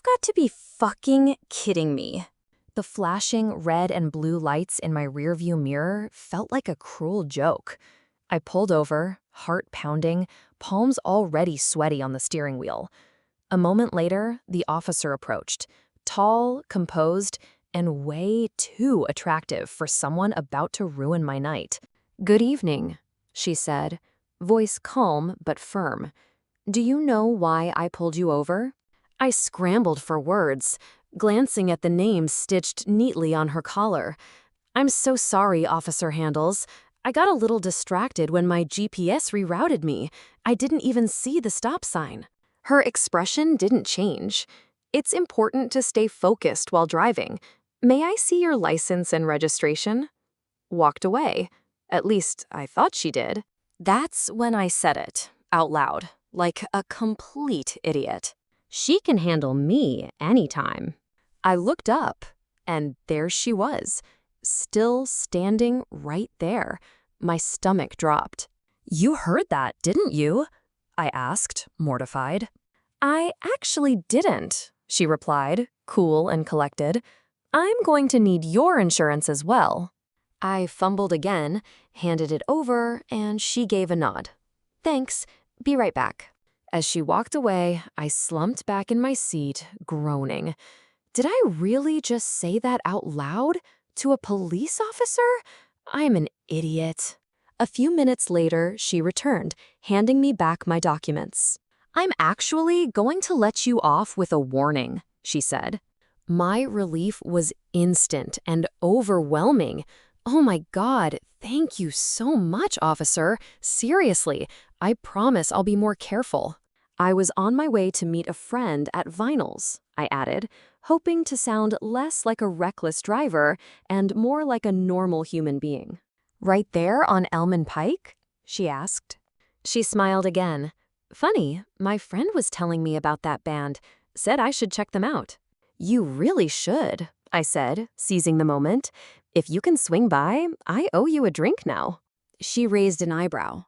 got to be fucking kidding me. The flashing red and blue lights in my rearview mirror felt like a cruel joke. I pulled over, heart pounding, palms already sweaty on the steering wheel. A moment later, the officer approached, tall, composed, and way too attractive for someone about to ruin my night. "Good evening," she said, voice calm but firm. "Do you know why I pulled you over?" I scrambled for words, glancing at the names stitched neatly on her collar. "I'm so sorry, Officer Handles. I got a little distracted when my GPS rerouted me. I didn't even see the stop sign." Her expression didn't change. "It's important to stay focused while driving. May I see your license and registration?" Walked away. At least, I thought she did. That's when I said it, out loud, like a complete idiot. She can handle me anytime. I looked up, and there she was, still standing right there. My stomach dropped. "You heard that, didn't you?" I asked, mortified. "I actually didn't," she replied, cool and collected. "I'm going to need your insurance as well." I fumbled again, handed it over, and she gave a nod. "Thanks, be right back." As she walked away, I slumped back in my seat, groaning. Did I really just say that out loud? To a police officer? I'm an idiot. A few minutes later, she returned, handing me back my documents. "I'm actually going to let you off with a warning," she said. My relief was instant and overwhelming. "Oh my God, thank you so much, officer. Seriously, I promise I'll be more careful." I was on my way to meet a friend at Vinyl's, I added, hoping to sound less like a reckless driver and more like a normal human being. "Right there on Elman Pike?" she asked. She smiled again. "Funny, my friend was telling me about that band, said I should check them out." "You really should," I said, seizing the moment. "If you can swing by, I owe you a drink now." She raised an eyebrow.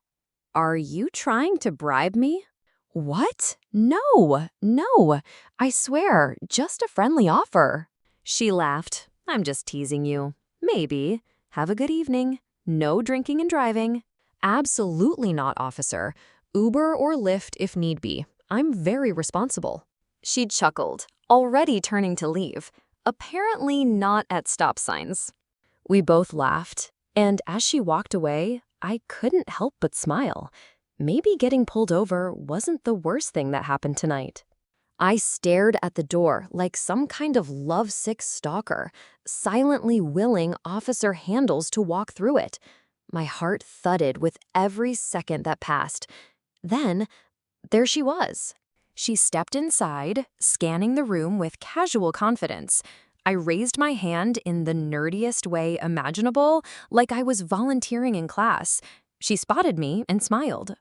"Are you trying to bribe me?" "What? No. I swear, just a friendly offer." She laughed. "I'm just teasing you. Maybe. Have a good evening. No drinking and driving." "Absolutely not, officer. Uber or Lyft if need be. I'm very responsible." She chuckled, already turning to leave, apparently not at stop signs. We both laughed, and as she walked away, I couldn't help but smile. Maybe getting pulled over wasn't the worst thing that happened tonight. I stared at the door like some kind of lovesick stalker, silently willing Officer Handles to walk through it. My heart thudded with every second that passed. Then, there she was. She stepped inside, scanning the room with casual confidence. I raised my hand in the nerdiest way imaginable, like I was volunteering in class. She spotted me and smiled.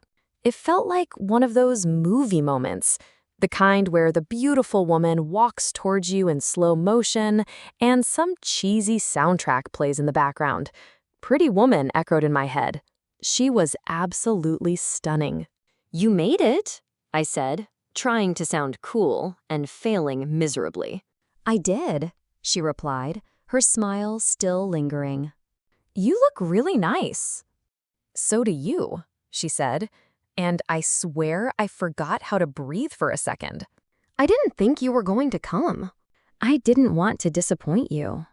It felt like one of those movie moments, the kind where the beautiful woman walks towards you in slow motion and some cheesy soundtrack plays in the background. Pretty Woman echoed in my head. She was absolutely stunning. "You made it," I said, trying to sound cool and failing miserably. "I did," she replied, her smile still lingering. "You look really nice." "So do you," she said, and I swear I forgot how to breathe for a second. "I didn't think you were going to come. I didn't want to disappoint you."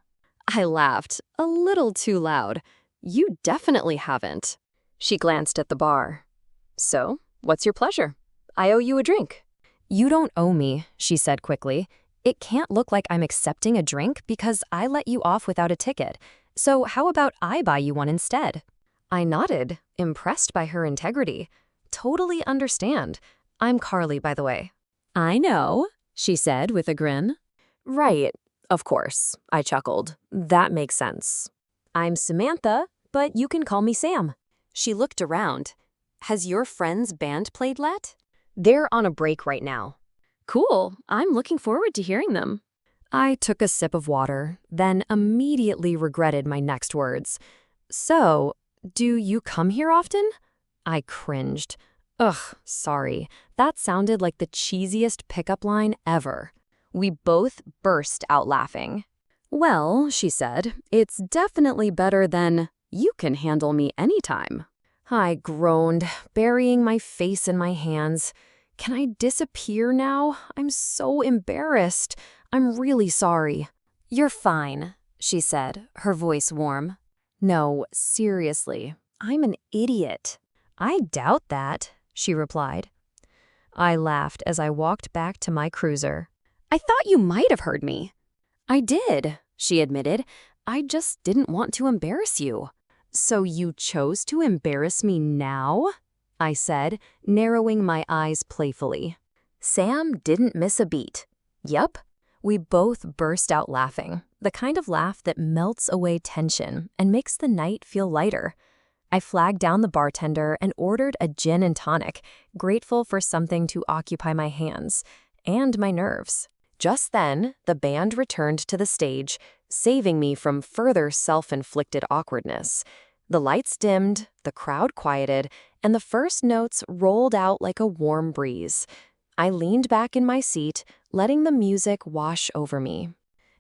I laughed, a little too loud. "You definitely haven't." She glanced at the bar. "So, what's your pleasure? I owe you a drink." "You don't owe me," she said quickly. "It can't look like I'm accepting a drink because I let you off without a ticket. So how about I buy you one instead?" I nodded, impressed by her integrity. "Totally understand. I'm Carly, by the way." "I know," she said with a grin. "Right, of course," I chuckled. "That makes sense. I'm Samantha, but you can call me Sam." She looked around. "Has your friend's band played yet?" "They're on a break right now." "Cool, I'm looking forward to hearing them." I took a sip of water, then immediately regretted my next words. "So, do you come here often?" I cringed. Ugh, sorry. That sounded like the cheesiest pickup line ever. We both burst out laughing. "Well," she said, "it's definitely better than, 'You can handle me anytime.'" I groaned, burying my face in my hands. Can I disappear now? I'm so embarrassed. I'm really sorry. "You're fine," she said, her voice warm. No, seriously, I'm an idiot. "I doubt that," she replied. I laughed as I walked back to my cruiser. "I thought you might have heard me." I did, she admitted. I just didn't want to embarrass you. So you chose to embarrass me now? I said, narrowing my eyes playfully. Sam didn't miss a beat. Yup. We both burst out laughing, the kind of laugh that melts away tension and makes the night feel lighter. I flagged down the bartender and ordered a gin and tonic, grateful for something to occupy my hands and my nerves. Just then, the band returned to the stage, saving me from further self-inflicted awkwardness. The lights dimmed, the crowd quieted, and the first notes rolled out like a warm breeze. I leaned back in my seat, letting the music wash over me.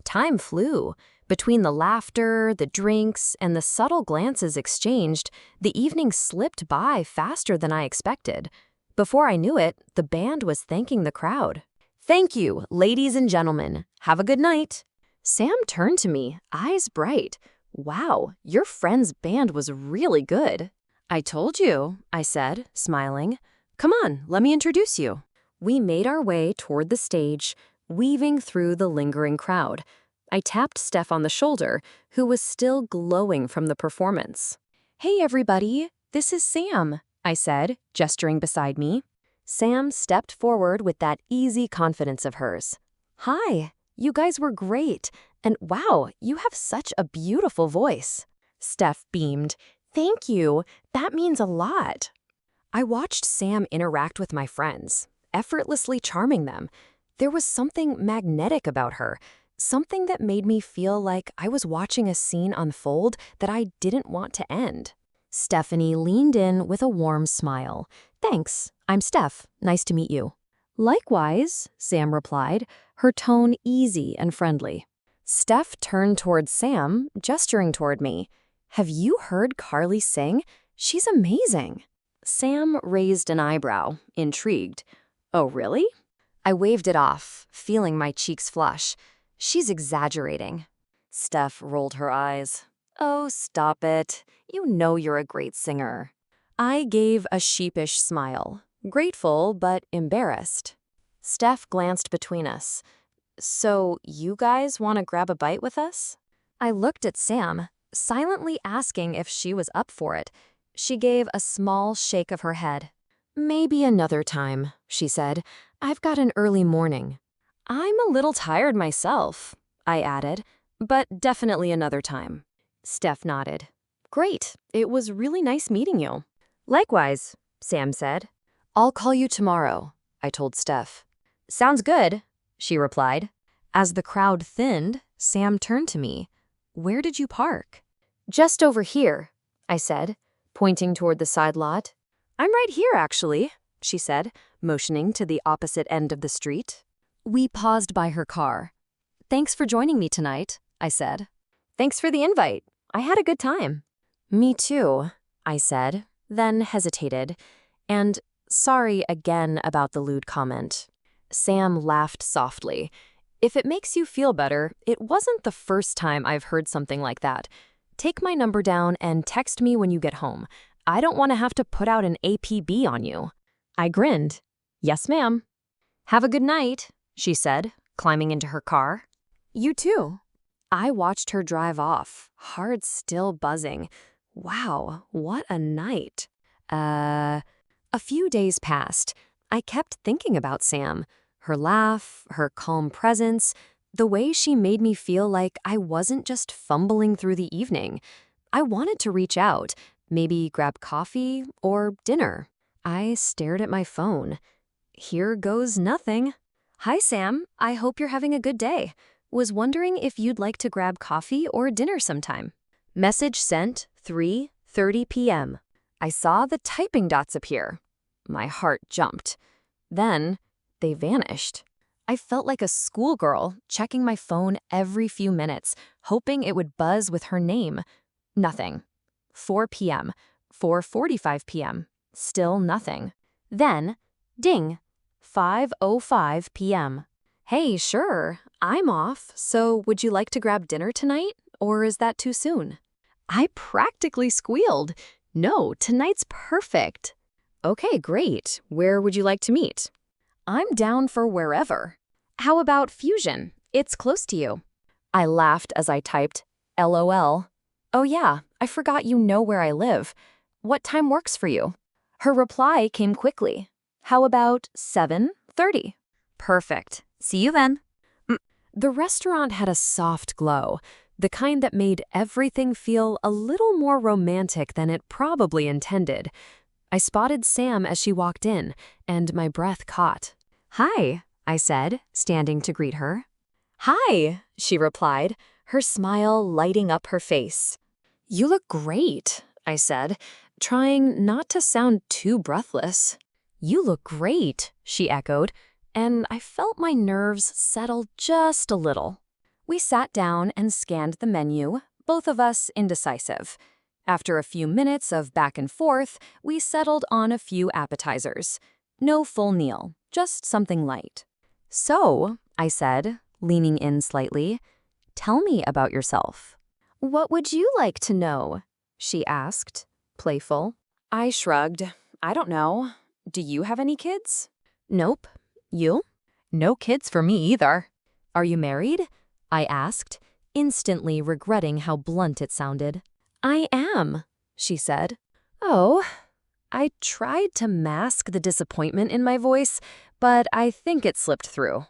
Time flew. Between the laughter, the drinks, and the subtle glances exchanged, the evening slipped by faster than I expected. Before I knew it, the band was thanking the crowd. "Thank you, ladies and gentlemen. Have a good night." Sam turned to me, eyes bright. "Wow, your friend's band was really good." "I told you," I said, smiling. "Come on, let me introduce you." We made our way toward the stage, weaving through the lingering crowd. I tapped Steph on the shoulder, who was still glowing from the performance. "Hey everybody, this is Sam," I said, gesturing beside me. Sam stepped forward with that easy confidence of hers. "Hi, you guys were great, and wow, you have such a beautiful voice." Steph beamed. "Thank you, that means a lot." I watched Sam interact with my friends, effortlessly charming them. There was something magnetic about her, something that made me feel like I was watching a scene unfold that I didn't want to end. Stephanie leaned in with a warm smile. "Thanks, I'm Steph. Nice to meet you." "Likewise," Sam replied, her tone easy and friendly. Steph turned toward Sam, gesturing toward me. "Have you heard Carly sing? She's amazing." Sam raised an eyebrow, intrigued. "Oh, really?" I waved it off, feeling my cheeks flush. "She's exaggerating." Steph rolled her eyes. "Oh, stop it. You know you're a great singer." I gave a sheepish smile, grateful but embarrassed. Steph glanced between us. "So you guys want to grab a bite with us?" I looked at Sam, silently asking if she was up for it. She gave a small shake of her head. "Maybe another time," she said. "I've got an early morning." "I'm a little tired myself," I added, "but definitely another time." Steph nodded. "Great, it was really nice meeting you." "Likewise," Sam said. "I'll call you tomorrow," I told Steph. "Sounds good," she replied. As the crowd thinned, Sam turned to me. "Where did you park?" "Just over here," I said, pointing toward the side lot. "I'm right here, actually," she said, motioning to the opposite end of the street. We paused by her car. "Thanks for joining me tonight," I said. "Thanks for the invite. I had a good time." "Me too," I said, then hesitated. And sorry again about the lewd comment. Sam laughed softly. "If it makes you feel better, it wasn't the first time I've heard something like that. Take my number down and text me when you get home. I don't want to have to put out an APB on you." I grinned. "Yes, ma'am." "Have a good night," she said, climbing into her car. "You too." I watched her drive off, heart still buzzing. Wow, what a night. A few days passed. I kept thinking about Sam. Her laugh, her calm presence, the way she made me feel like I wasn't just fumbling through the evening. I wanted to reach out, maybe grab coffee or dinner. I stared at my phone. Here goes nothing. "Hi, Sam. I hope you're having a good day. Was wondering if you'd like to grab coffee or dinner sometime." Message sent 3:30 p.m. I saw the typing dots appear. My heart jumped. Then they vanished. I felt like a schoolgirl, checking my phone every few minutes, hoping it would buzz with her name. Nothing. 4 p.m., 4:45 p.m., still nothing. Then, ding, 5:05 p.m. Hey, sure, I'm off, so would you like to grab dinner tonight, or is that too soon? I practically squealed. No, tonight's perfect. Okay, great. Where would you like to meet? I'm down for wherever. How about Fusion? It's close to you. I laughed as I typed, LOL. Oh yeah, I forgot you know where I live. What time works for you? Her reply came quickly. How about 7:30? Perfect. See you then. The restaurant had a soft glow, the kind that made everything feel a little more romantic than it probably intended. I spotted Sam as she walked in, and my breath caught. Hi, I said, standing to greet her. Hi, she replied, her smile lighting up her face. You look great, I said, trying not to sound too breathless. You look great, she echoed, and I felt my nerves settle just a little. We sat down and scanned the menu, both of us indecisive. After a few minutes of back and forth, we settled on a few appetizers. No full meal, just something light. So, I said, leaning in slightly, tell me about yourself. What would you like to know? She asked, playful. I shrugged. I don't know. Do you have any kids? Nope. You? No kids for me either. Are you married? I asked, instantly regretting how blunt it sounded. I am, she said. Oh. I tried to mask the disappointment in my voice, but I think it slipped through.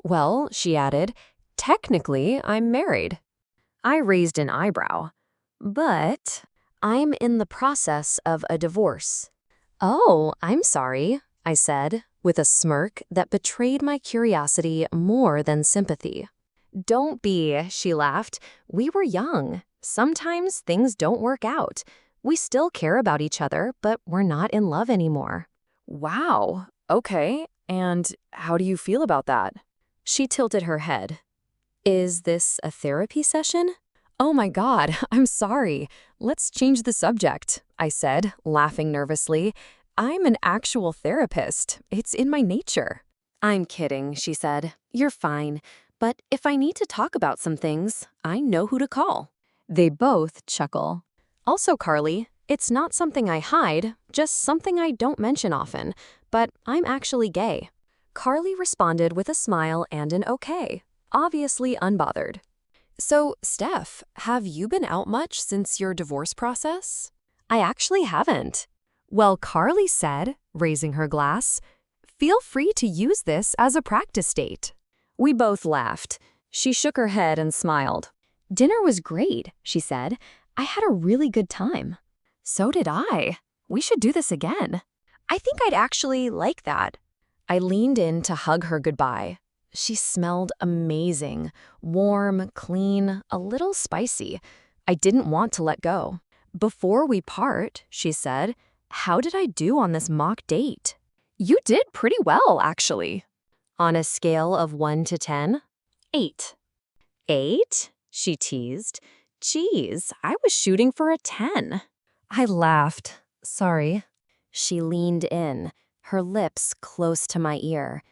Well, she added, technically I'm married. I raised an eyebrow. But I'm in the process of a divorce. Oh, I'm sorry, I said, with a smirk that betrayed my curiosity more than sympathy. Don't be, she laughed. We were young. Sometimes things don't work out. We still care about each other, but we're not in love anymore. Wow, okay. And how do you feel about that? She tilted her head. Is this a therapy session? Oh my God, I'm sorry. Let's change the subject, I said, laughing nervously. I'm an actual therapist. It's in my nature. I'm kidding, she said. You're fine. But if I need to talk about some things, I know who to call. They both chuckle. Also, Carly, it's not something I hide, just something I don't mention often, but I'm actually gay. Carly responded with a smile and an okay, obviously unbothered. So, Steph, have you been out much since your divorce process? I actually haven't. Well, Carly said, raising her glass, feel free to use this as a practice date. We both laughed. She shook her head and smiled. Dinner was great, she said. I had a really good time. So did I. We should do this again. I think I'd actually like that. I leaned in to hug her goodbye. She smelled amazing, warm, clean, a little spicy. I didn't want to let go. Before we part, she said, how did I do on this mock date? You did pretty well, actually. On a scale of 1 to 10? 8. 8? She teased. Geez, I was shooting for a 10. I laughed. Sorry. She leaned in, her lips close to my ear.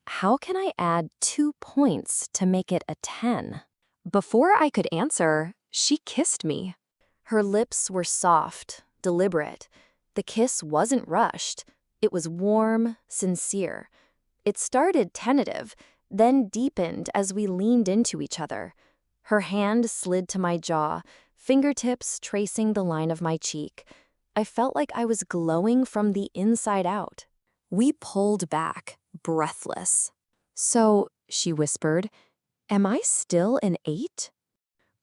How can I add 2 points to make it a 10? Before I could answer, she kissed me. Her lips were soft, deliberate. The kiss wasn't rushed. It was warm, sincere. It started tentative, then deepened as we leaned into each other. Her hand slid to my jaw, fingertips tracing the line of my cheek. I felt like I was glowing from the inside out. We pulled back, breathless. So, she whispered, am I still an 8?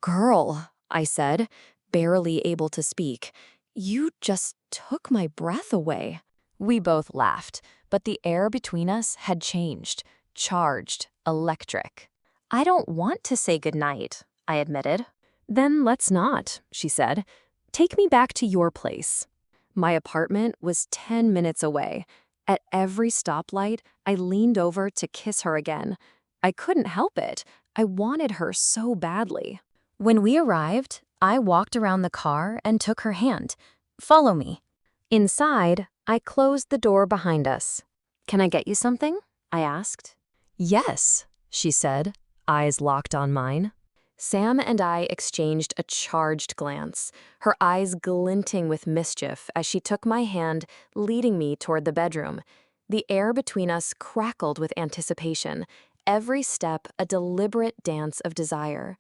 Girl, I said, barely able to speak, you just took my breath away. We both laughed, but the air between us had changed, charged, electric. I don't want to say goodnight, I admitted. Then let's not, she said. Take me back to your place. My apartment was 10 minutes away. At every stoplight, I leaned over to kiss her again. I couldn't help it. I wanted her so badly. When we arrived, I walked around the car and took her hand. "Follow me." Inside, I closed the door behind us. "Can I get you something?" I asked. "Yes," she said, eyes locked on mine. Sam and I exchanged a charged glance, her eyes glinting with mischief as she took my hand, leading me toward the bedroom. The air between us crackled with anticipation, every step a deliberate dance of desire.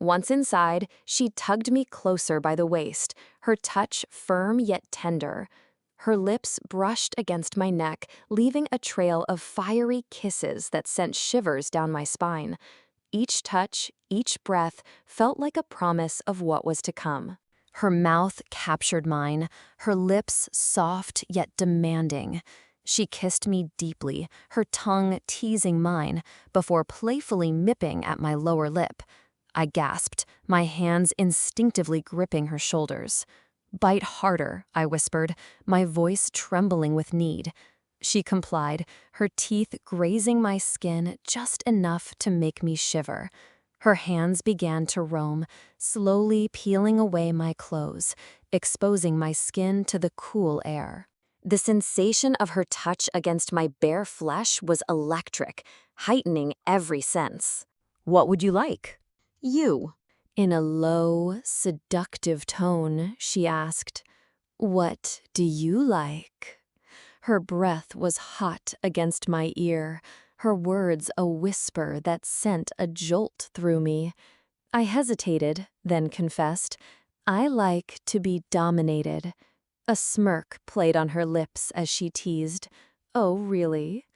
Once inside, she tugged me closer by the waist, her touch firm yet tender. Her lips brushed against my neck, leaving a trail of fiery kisses that sent shivers down my spine. Each touch, each breath felt like a promise of what was to come. Her mouth captured mine, her lips soft yet demanding. She kissed me deeply, her tongue teasing mine, before playfully nipping at my lower lip. I gasped, my hands instinctively gripping her shoulders. "Bite harder," I whispered, my voice trembling with need. She complied, her teeth grazing my skin just enough to make me shiver. Her hands began to roam, slowly peeling away my clothes, exposing my skin to the cool air. The sensation of her touch against my bare flesh was electric, heightening every sense. "What would you like?" "You." In a low, seductive tone, she asked, "What do you like?" Her breath was hot against my ear, her words a whisper that sent a jolt through me. I hesitated, then confessed, "I like to be dominated." A smirk played on her lips as she teased, "Oh, really?"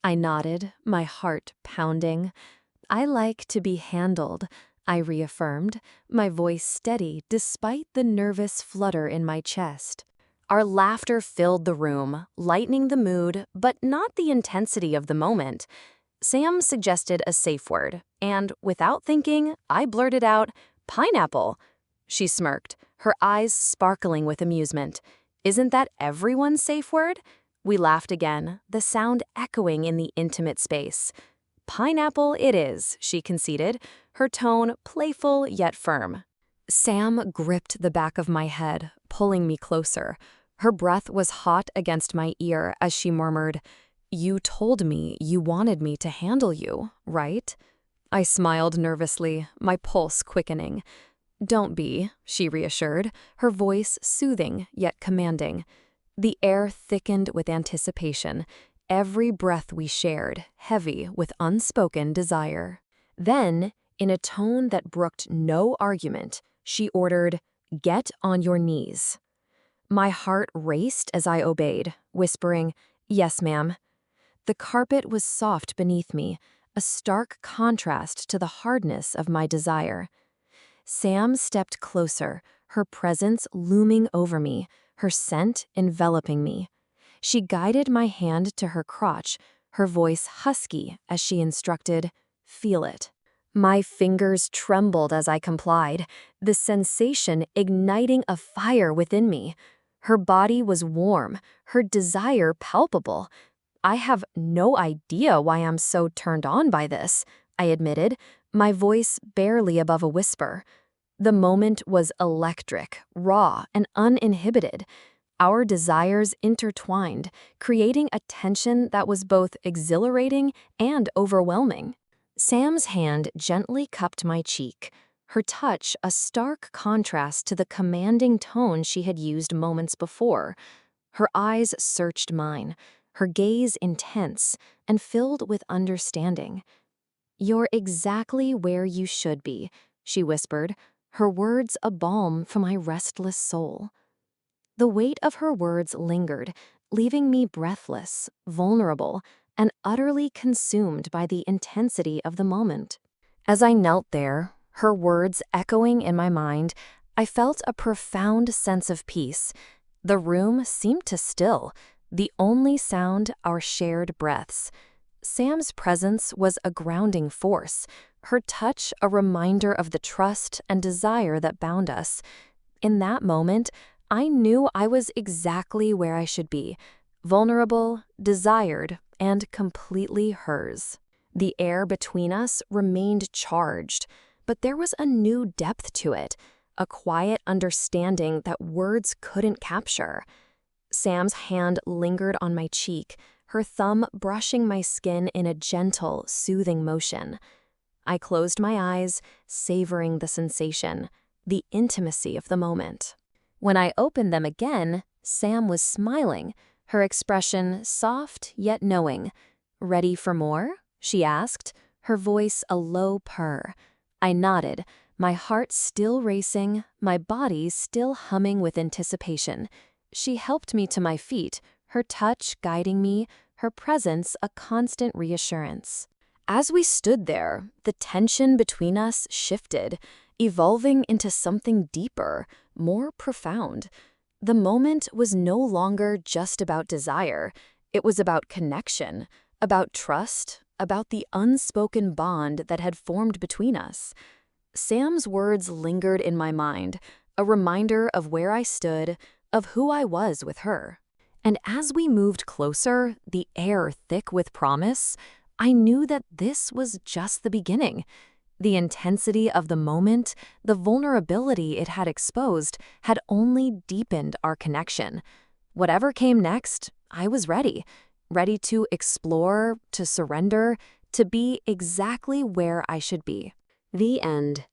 I nodded, my heart pounding. "I like to be handled," I reaffirmed, my voice steady despite the nervous flutter in my chest. Our laughter filled the room, lightening the mood, but not the intensity of the moment. Sam suggested a safe word, and without thinking, I blurted out, "Pineapple." She smirked, her eyes sparkling with amusement. "Isn't that everyone's safe word?" We laughed again, the sound echoing in the intimate space. "Pineapple it is," she conceded, her tone playful yet firm. Sam gripped the back of my head, pulling me closer. Her breath was hot against my ear as she murmured, "You told me you wanted me to handle you, right?" I smiled nervously, my pulse quickening. "Don't be," she reassured, her voice soothing yet commanding. The air thickened with anticipation, every breath we shared heavy with unspoken desire. Then, in a tone that brooked no argument, she ordered, "Get on your knees." My heart raced as I obeyed, whispering, "Yes, ma'am." The carpet was soft beneath me, a stark contrast to the hardness of my desire. Sam stepped closer, her presence looming over me, her scent enveloping me. She guided my hand to her crotch, her voice husky as she instructed, "Feel it." My fingers trembled as I complied, the sensation igniting a fire within me. Her body was warm, her desire palpable. "I have no idea why I'm so turned on by this," I admitted, my voice barely above a whisper. The moment was electric, raw, and uninhibited. Our desires intertwined, creating a tension that was both exhilarating and overwhelming. Sam's hand gently cupped my cheek, her touch a stark contrast to the commanding tone she had used moments before. Her eyes searched mine, her gaze intense and filled with understanding. "You're exactly where you should be," she whispered, her words a balm for my restless soul. The weight of her words lingered, leaving me breathless, vulnerable, and utterly consumed by the intensity of the moment. As I knelt there, her words echoing in my mind, I felt a profound sense of peace. The room seemed to still, the only sound our shared breaths. Sam's presence was a grounding force, her touch a reminder of the trust and desire that bound us. In that moment, I knew I was exactly where I should be, vulnerable, desired, and completely hers. The air between us remained charged, but there was a new depth to it, a quiet understanding that words couldn't capture. Sam's hand lingered on my cheek, her thumb brushing my skin in a gentle, soothing motion. I closed my eyes, savoring the sensation, the intimacy of the moment. When I opened them again, Sam was smiling, her expression soft yet knowing. "Ready for more?" she asked, her voice a low purr. I nodded, my heart still racing, my body still humming with anticipation. She helped me to my feet, her touch guiding me, her presence a constant reassurance. As we stood there, the tension between us shifted, evolving into something deeper, more profound. The moment was no longer just about desire. It was about connection, about trust, about the unspoken bond that had formed between us. Sam's words lingered in my mind, a reminder of where I stood, of who I was with her. And as we moved closer, the air thick with promise, I knew that this was just the beginning. The intensity of the moment, the vulnerability it had exposed, had only deepened our connection. Whatever came next, I was ready to explore, to surrender, to be exactly where I should be. The end.